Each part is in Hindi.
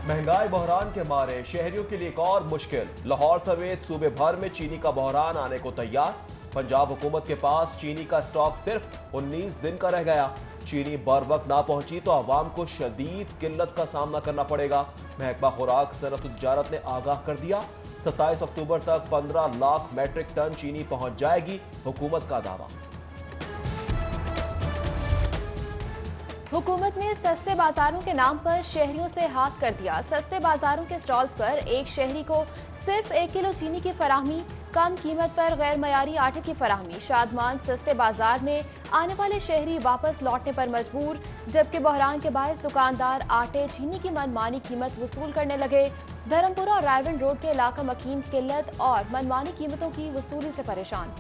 महंगाई बहरान के मारे शहरियों के लिए एक और मुश्किल। लाहौर समेत सूबे भर में चीनी का बहरान आने को तैयार। पंजाब हुकूमत के पास चीनी का स्टॉक सिर्फ 19 दिन का रह गया। चीनी बर वक्त ना पहुंची तो आवाम को शदीद किल्लत का सामना करना पड़ेगा। महकमा खुराक सनअत तिजारत ने आगाह कर दिया, 27 अक्टूबर तक 15 लाख मैट्रिक टन चीनी पहुंच जाएगी, हुकूमत का दावा। हुकूमत ने सस्ते बाजारों के नाम पर शहरियों से हाथ कर दिया। सस्ते बाजारों के स्टॉल्स पर एक शहरी को सिर्फ 1 किलो चीनी की फराहमी, कम कीमत पर गैर मयारी आटे की फराहमी। शादमान सस्ते बाजार में आने वाले शहरी वापस लौटने पर मजबूर, जबकि बहरान के बायस दुकानदार आटे चीनी की मनमानी कीमत वसूल करने लगे। धर्मपुरा और रायवन रोड के इलाका मकीन किल्लत और मनमानी कीमतों की वसूली से परेशान।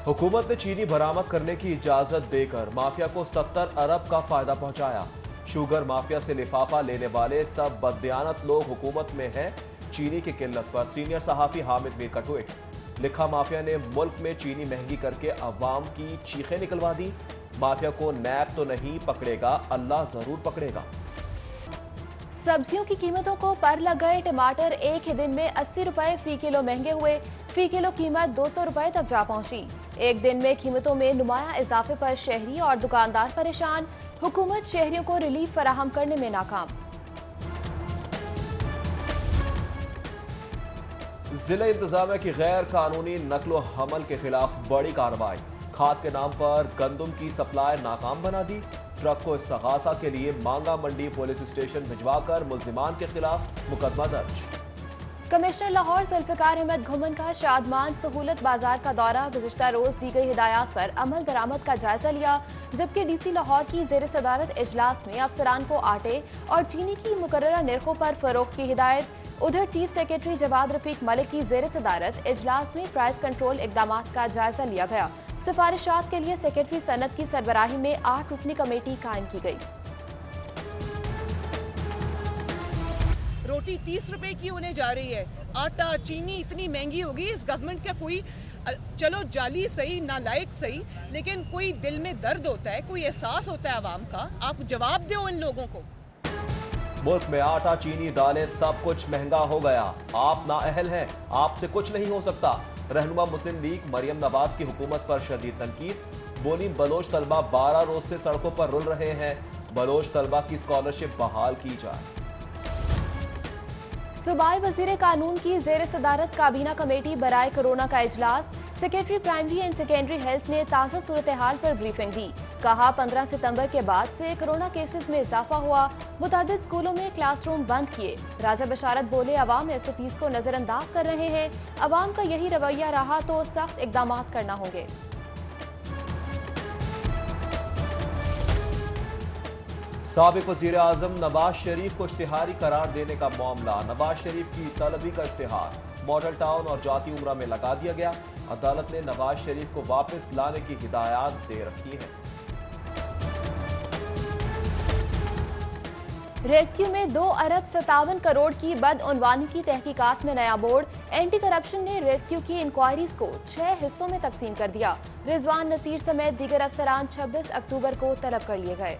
हुकूमत ने चीनी बरामद करने की इजाजत देकर माफिया को 70 अरब का फायदा पहुंचाया। शुगर माफिया से लिफाफा लेने वाले सब बददियानत लोग हुकूमत में हैं। चीनी की किल्लत पर सीनियर सहाफी हामिद मीर का ट्वीट। लिखा, माफिया ने मुल्क में चीनी महंगी करके अवाम की चीखें निकलवा दी। माफिया को नैब तो नहीं पकड़ेगा, अल्लाह जरूर पकड़ेगा। सब्जियों की कीमतों को पर लग गए। टमाटर एक ही दिन में 80 रुपए फी किलो महंगे हुए। फी किलो कीमत 200 रुपए तक जा पहुंची। एक दिन में कीमतों में नुमाया इजाफे पर शहरी और दुकानदार परेशान। हुकूमत शहरियों को रिलीफ फराहम करने में नाकाम। जिला इंतजामिया की गैर कानूनी नकलो हमल के खिलाफ बड़ी कार्रवाई। खाद के नाम पर गंदम की सप्लाई नाकाम बना दी। ट्रक को इस्तगासा के लिए मांगा मंडी पुलिस स्टेशन भिजवाकर मुल्जिमान के खिलाफ मुकदमा दर्ज। कमिश्नर लाहौर जुल्फिकार अहमद घुमन का शादमान सहूलत बाजार का दौरा। गुज़िश्ता रोज दी गई हिदायत पर अमल दरामद का जायजा लिया, जबकि डीसी लाहौर की जेर सदारत इजलास में अफसरान को आटे और चीनी की मुकर्ररा निर्खों पर फरोख्त की हिदायत। उधर चीफ सेक्रेटरी जवाद रफीक मलिक की जेर सदारत इजलास में प्राइस कंट्रोल इकदाम का जायजा लिया गया। सिफारिशात के लिए सेक्रेटरी सनत की सरबराही में 8 रुकनी कमेटी कायम की गई। रोटी 30 रुपए की होने जा रही है। आटा चीनी इतनी महंगी होगी। इस गवर्नमेंट का कोई, चलो जाली सही, नालायक सही, लेकिन कोई दिल में दर्द होता है, कोई एहसास होता है आवाम का। आप जवाब दो इन लोगों को। मुल्क में आटा चीनी दालें सब कुछ महंगा हो गया। आप नाअहल हैं, आपसे कुछ नहीं हो सकता। रहनुमा मुस्लिम लीग मरियम नवाज की हुकूमत पर शदीद तनकीद। बोली, बलोच तलबा 12 रोज से सड़कों पर रुल रहे हैं। बलोच तलबा की स्कॉलरशिप बहाल की जाए। सूबाई वजीर कानून की जेर सदारत काबीना कमेटी बराए कोरोना का इजलास। Secretary primary and secondary health ने ताज़ा सूरत हाल पर ब्रीफिंग दी। कहा, 15 सितंबर के बाद से कोरोना केसेस में इजाफा हुआ। मुतादिद स्कूलों में क्लासरूम बंद किए। राजा बशारत बोले, अवाम SOPs को नजरअंदाज कर रहे हैं। अवाम का यही रवैया रहा तो सख्त इकदाम करना होंगे। साबिक वज़ीर आज़म नवाज शरीफ को इश्तिहारी करार देने का मामला। नवाज शरीफ की तलबी का इश्तिहार मॉडल टाउन और जाती उम्रा में लगा दिया गया। अदालत ने नवाज शरीफ को वापस लाने की हिदायत दे रखी है। रेस्क्यू में 2 अरब 57 करोड़ की बदउनवानी की तहकीकात में नया बोर्ड। एंटी करप्शन ने रेस्क्यू की इंक्वायरीज को 6 हिस्सों में तकसीम कर दिया। रिजवान नसीर समेत दीगर अफसरान 26 अक्टूबर को तलब कर लिए गए।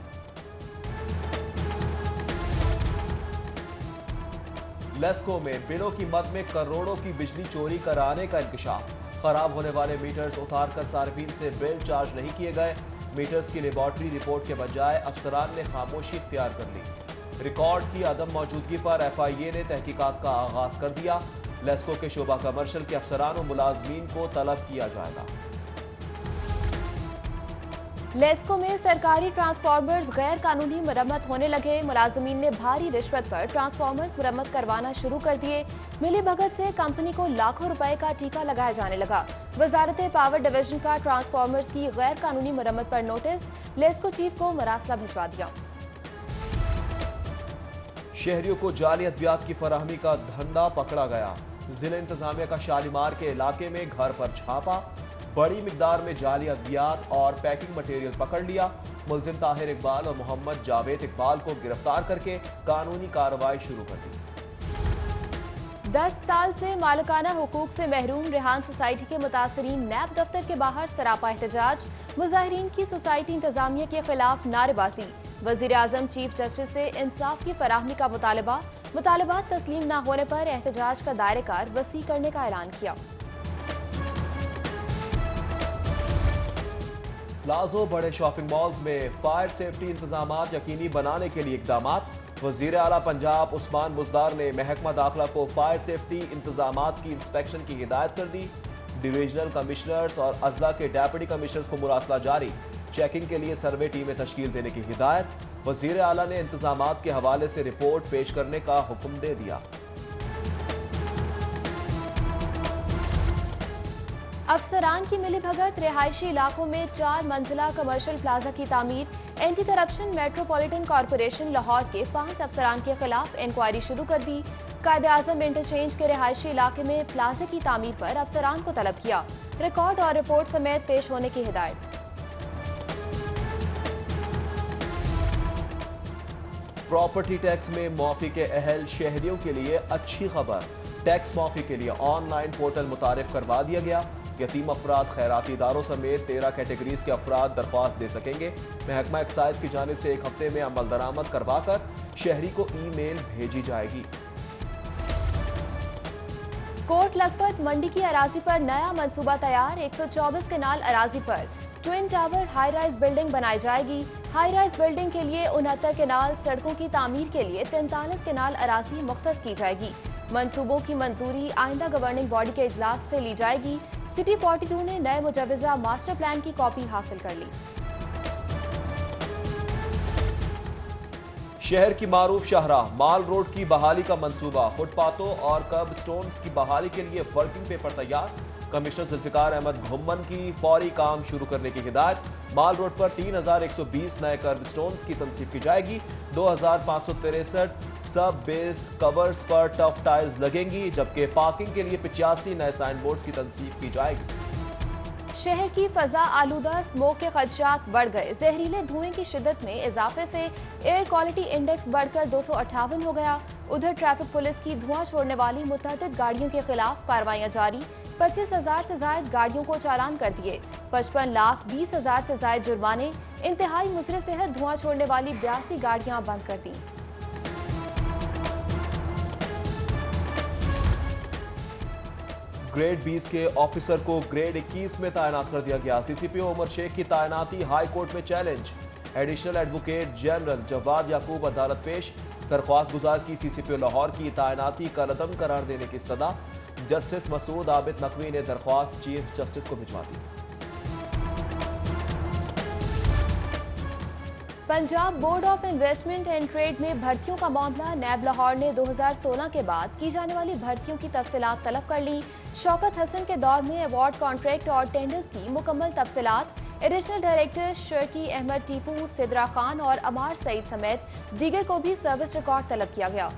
लेस्को में बिलों की मद में करोड़ों की बिजली चोरी कराने का इंकशाफ। खराब होने वाले मीटर्स उतारकर सार्फिन से बिल चार्ज नहीं किए गए। मीटर्स की लेबॉर्ट्री रिपोर्ट के बजाय अफसरान ने खामोशी इख्तियार कर ली। रिकॉर्ड की अदम मौजूदगी पर FIA ने तहकीकात का आगाज कर दिया। लेस्को के शोबा कमर्शल के अफसरान और मुलाजमीन को तलब किया जाएगा। लेस्को में सरकारी ट्रांसफार्मर्स गैर कानूनी मरम्मत होने लगे। मुलाजमीन ने भारी रिश्वत पर ट्रांसफार्मर्स मरम्मत करवाना शुरू कर दिए। मिली भगत से कंपनी को लाखों रुपए का टीका लगाया जाने लगा। वजारत पावर डिवीजन का ट्रांसफार्मर्स की गैर कानूनी मरम्मत पर नोटिस। लेस्को चीफ को मरासला भिजवा दिया। शहरियों को जाली अद्वियात की फराहमी का धंधा पकड़ा गया। जिला इंतजामिया का शालीमार के इलाके में घर पर छापा। बड़ी मिकदार में जाली अद्वियात और पैकिंग मटेरियल पकड़ लिया। मुलजिम ताहिर इकबाल और मोहम्मद जावेद इकबाल को गिरफ्तार करके कानूनी कार्रवाई शुरू कर दी। 10 साल से मालिकाना हुकूक से महरूम रेहान सोसाइटी के मुतासरीन नैब दफ्तर के बाहर सरापा एहतजाज। मुजाहिरीन की सोसाइटी इंतजामिया के खिलाफ नारेबाजी। वजीर आजम चीफ जस्टिस से इंसाफ की फराहमी का मुतालबात तस्लीम न होने पर एहतजाज का दायरेकार वसी करने का ऐलान किया। प्लाजो बड़े शॉपिंग मॉल्स में फायर सेफ्टी इंतजाम यकीनी बनाने के लिए इकदाम। वजीर आला पंजाब उस्मान बुज़दार ने महकमा दाखिला को फायर सेफ्टी इंतजाम की इंस्पेक्शन की हिदायत कर दी। डिविजनल कमिश्नर्स और अजला के डेप्यूटी कमिश्नर्स को मुरासला जारी। चेकिंग के लिए सर्वे टीमें तश्कील देने की हिदायत। वजीर आला ने इंतजामात के हवाले से रिपोर्ट पेश करने का हुक्म दे दिया। अफसरान की मिलीभगत, रिहायशी इलाकों में 4 मंजिला कमर्शियल प्लाजा की तामीर। Anti corruption metropolitan corporation Lahore के 5 अफसरान के खिलाफ इंक्वायरी शुरू कर दी। कायदे आजम इंटरचेंज के रिहायशी इलाके में प्लाजे की तामीर पर अफसरान को तलब किया। रिकॉर्ड और रिपोर्ट समेत पेश होने की हिदायत। प्रॉपर्टी टैक्स में माफी के अहल शहरियों के लिए अच्छी खबर। टैक्स माफी के लिए ऑनलाइन पोर्टल मुतारिफ करवा दिया गया। यतीम अफराद, खैराती इदारों समेत 13 कैटेगरीज के अफराद दरख्वास्त दे सकेंगे। महकमा एक्साइज की जानिब से 1 हफ्ते में अमल दरामद करवाकर शहरी को ईमेल भेजी जाएगी। कोट लखपत मंडी की अराजी पर नया मंसूबा तैयार। 124 केनाल अराजी पर twin tower high rise building बनाई जाएगी। हाई राइज बिल्डिंग के लिए 69 केनाल, सड़कों की तामीर के लिए 43 केनाल अराजी मुख्तस की जाएगी। मंसूबों की मंजूरी आइंदा गवर्निंग बॉडी के इजलास से ली जाएगी। सिटी 42 ने नए मुजव्वजा मास्टर प्लान की कॉपी हासिल कर ली। शहर की मारूफ शाहराह माल रोड की बहाली का मंसूबा। फुटपाथों और कर्ब स्टोन्स की बहाली के लिए वर्किंग पेपर तैयार। कमिश्नर जुल्फिकार अहमद घुम्मन की फौरी काम शुरू करने की हिदायत। माल रोड पर 3120 नए कर्ब स्टोन्स की तनसीब की जाएगी। 2563 सब बेस कवर्स पर टफ टाइल्स लगेंगी, जबकि पार्किंग के लिए 85 नए साइन बोर्ड की तनसीब की जाएगी। शहर की फजा आलूदा, स्मोक के खदशात बढ़ गए। जहरीले धुएं की शिद्दत में इजाफे से एयर क्वालिटी इंडेक्स बढ़कर 258 हो गया। उधर ट्रैफिक पुलिस की धुआं छोड़ने वाली मुतअद्दिद गाड़ियों के खिलाफ कार्रवाइयां जारी। 25,000 से जायद गाड़ियों को चालान कर दिए। 55,20,000 से जायद जुर्माने। इंतहाई मुजरे सेहत धुआं छोड़ने वाली 82 गाड़ियां बंद कर दी। ग्रेड 20 के ऑफिसर को ग्रेड 21 में तैनात कर दिया गया। सीसीपीओ उमर शेख की तैनाती हाई कोर्ट में challenge. Additional advocate general Jawad Yaqoob अदालत पेश। दरख्वास्त गुजार की सीसीपीओ लाहौर की तैनाती का रदम करार देने की इस्तदा। जस्टिस मसूद आबिद नकवी ने दरख्वास्त चीफ जस्टिस को भिजवा दी। Punjab board of investment and trade में भर्तियों का मामला। नैब लाहौर ने 2016 के बाद की जाने वाली भर्तियों की तफसीलात तलब कर ली। शौकत हसन के दौर में अवार्ड, कॉन्ट्रैक्ट और टेंडर्स की मुकम्मल तफसीलात। एडिशनल डायरेक्टर शर्की अहमद टीपू, सिद्रा खान और अमार सईद समेत दीगर को भी सर्विस रिकॉर्ड तलब किया गया।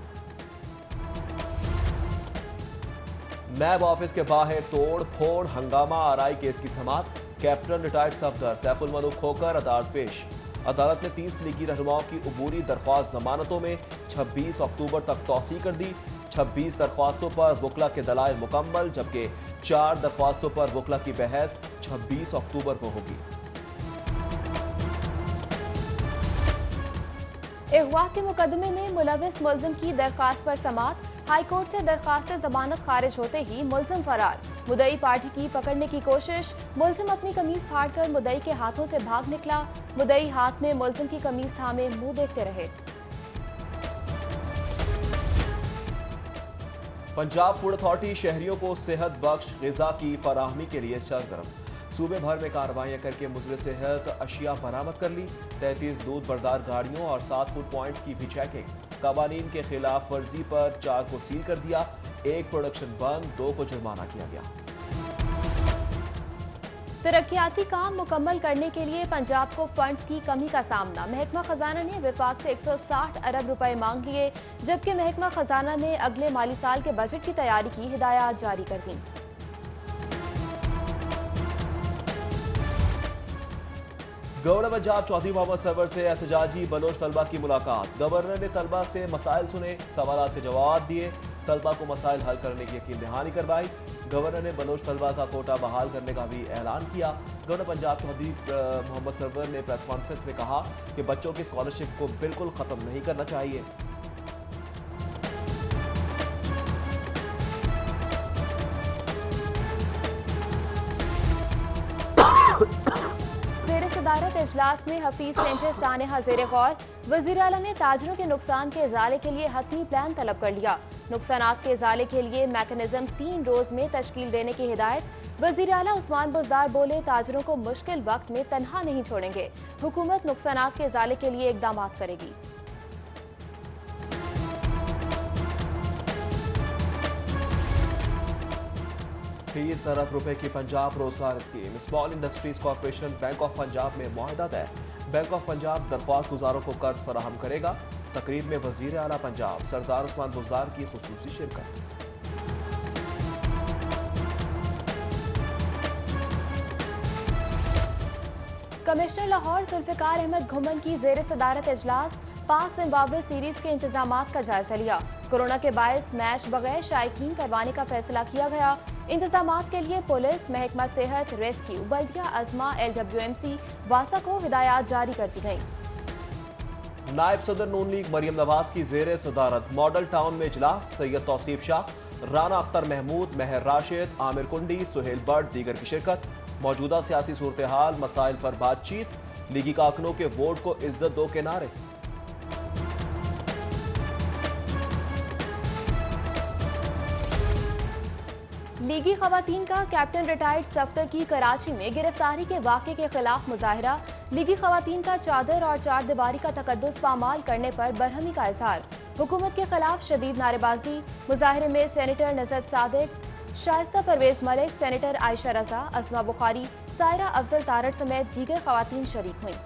नैब ऑफिस के बाहर तोड़ फोड़, हंगामा आराई केस की समाअत। कैप्टन रिटायर्ड सफदर सैफुल मलूक खोकर अदालत पेश। अदालत ने 30 लीगी रहनुमाओं की अबूरी दरख्वास्त जमानतों में 26 अक्टूबर तक तौसी कर दी। 26 दरख्वास्तों पर वकला के दलाइल मुकम्मल, जबकि 4 दरख्वास्तों पर वकला की बहस 26 अक्टूबर को होगी। अगवा के मुकदमे में मुलविस मुल्जिम की दरख्वास्त पर समाअत। हाईकोर्ट से दरख्वास्त जमानत खारिज होते ही मुल्जिम फरार। मुद्दई पार्टी की पकड़ने की कोशिश। मुल्जिम अपनी कमीज फाड़कर मुद्दई के हाथों से भाग निकला। मुद्दई हाथ में मुल्जिम की कमीज थामे मुंह देखते रहे। पंजाब फूड अथॉरिटी शहरियों को सेहत बख्श ग़िज़ा की फराहमी के लिए सरगर्म। सूबे भर में कार्रवाइयां करके मुज़र सेहत अशिया बरामद कर ली। 33 दूध बरदार गाड़ियों और 7 फूड पॉइंट्स की भी चेकिंग। कवानीन के खिलाफ वर्जी पर 4 को सील कर दिया। 1 प्रोडक्शन बंद, 2 को जुर्माना किया गया। तरक्याती काम मुकम्मल करने के लिए पंजाब को फंड्स की कमी का सामना। महकमा खजाना ने विफाक से 160 अरब रुपए मांग लिए, जबकि महकमा खजाना ने अगले माली साल के बजट की तैयारी की हिदायत जारी कर दी। गवर्नर पंजाब चौधरी मोहम्मद सरवर से एहतजाजी बलोच तलबा की मुलाकात। गवर्नर ने तलबा से मसाइल सुने, सवालात के जवाब दिए, तलबा को मसाइल हल करने की यकीन दहानी करवाई। गवर्नर ने बलोच तलबा का कोटा बहाल करने का भी ऐलान किया। गवर्नर पंजाब चौधरी मोहम्मद सरवर ने प्रेस कॉन्फ्रेंस में कहा कि बच्चों की स्कॉलरशिप को बिल्कुल खत्म नहीं करना चाहिए। सदारत इजलास में हफीज सेंटर सानेहा ज़ेरे गौर। वज़ीर आला ने ताजरों के नुकसान के इजाले के लिए हतमी प्लान तलब कर लिया। नुकसानात के इजाले के लिए मैकेनिज्म 3 रोज में तश्कील देने की हिदायत। वज़ीर आला उस्मान बुज़दार बोले, ताजरों को मुश्किल वक्त में तन्हा नहीं छोड़ेंगे। हुकूमत नुकसानात के इजाले के लिए इकदाम करेगी। ₹30 अरब की पंजाब रोजगार scheme. Small industries corporation bank of Punjab में मुआहदा तय। बैंक ऑफ पंजाब दरख्वास्त गुजारों को कर्ज फराहम करेगा। तकरीब में वजीर आला पंजाब सरदार उस्मान बुज़दार की खुसूसी शिरकत। कमिश्नर लाहौर जुल्फ़िकार अहमद घुमन की ज़ेर सदारत इजलास पाक जिम्बाब्वे सीरीज के इंतजामात का जायजा लिया। कोरोना के बायस मैच बगैर शायकीन करवाने का फैसला किया गया। इंतजामात के लिए पुलिस, महकमा सेहत, रेस्क्यू, बल्दिया अजमा, LWMC, वासा को हिदायत जारी कर दी गई। नायब सदर नून लीग मरियम नवाज की जेर सदारत मॉडल टाउन में इजलास। सैयद तौसीफ शाह, राना अख्तर महमूद, मेहर राशिद, आमिर कुंडी, सुहेल बट दीगर की शिरकत। मौजूदा सियासी सूरत हाल, मसाइल पर बातचीत। लीगी कारकुनों के वोट को इज्जत दो के नारे। लीगी खवातीन का कैप्टन रिटायर्ड सफ्तर की कराची में गिरफ्तारी के वाक़े के खिलाफ मुजाहरा। लीगी खवातीन का चादर और चार दीवारी का तकद्दुस पामाल करने पर बरहमी का इजहार। हुकूमत के खिलाफ शदीद नारेबाजी। मुजाहरे में सेनेटर नजरत सादिक, शाइस्ता परवेज मलिक, सेनेटर आयशा रजा, असमा बुखारी, सायरा अफजल तारड़ समेत दीगर खवातीन शरीक हुई।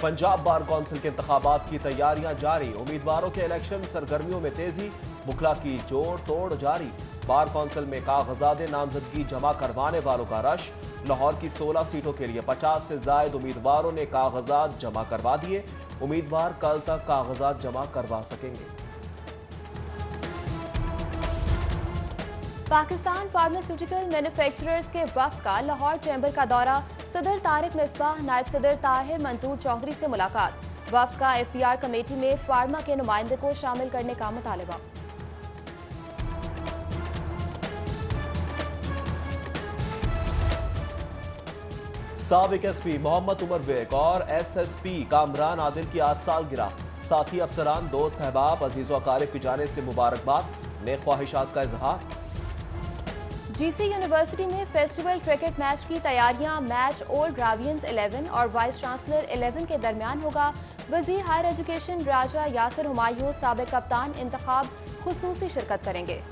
पंजाब बार कौंसिल के इंतखाबात की तैयारियां जारी। उम्मीदवारों के इलेक्शन सरगर्मियों में तेजी। बुखला की जोड़ तोड़ जारी। बार कौंसिल में कागजात नामजदगी जमा करवाने वालों का रश। लाहौर की 16 सीटों के लिए 50 से जायद उम्मीदवारों ने कागजात जमा करवा दिए। उम्मीदवार कल तक कागजात जमा करवा सकेंगे। पाकिस्तान फार्मास्यूटिकल मैन्युफैक्चरर्स के वफ्द का लाहौर चैम्बर का दौरा। सदर तारिक मिसबाह, नायब सदर ताहिर मंजूर चौधरी से मुलाकात। वफ्द का FPR कमेटी में फार्मा के नुमाइंदे को शामिल करने का मुतालबा। साबिक SP मोहम्मद उमर बेग और SSP कामरान आदिल की आज सालगिरह। साथी अफसरान, दोस्त अहबाब, अजीज़ व अकारिब की जानिब से मुबारकबाद। नेक ख्वाहिशात का इजहार। GC यूनिवर्सिटी में फेस्टिवल क्रिकेट मैच की तैयारियां। मैच ओल्ड ग्रावियंस 11 और वाइस चांसलर 11 के दरमियान होगा। वजीर हायर एजुकेशन राजा यासिर हुमायूं, साबिक कप्तान इंतखाब खुसूसी शिरकत करेंगे।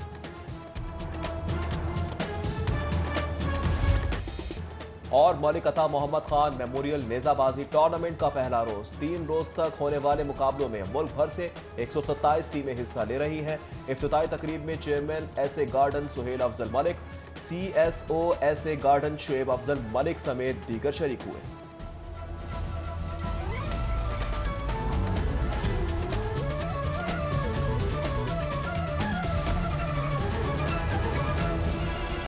और मलिक अता मोहम्मद खान मेमोरियल नेजाबाजी टूर्नामेंट का पहला रोज। 3 रोज तक होने वाले मुकाबलों में मुल्क भर से 127 टीमें हिस्सा ले रही हैं। इफ्तिताई तकरीब में chairman SA garden Suhail Afzal Malik, CSO SA garden Shoaib Afzal Malik समेत दीगर शरीक हुए।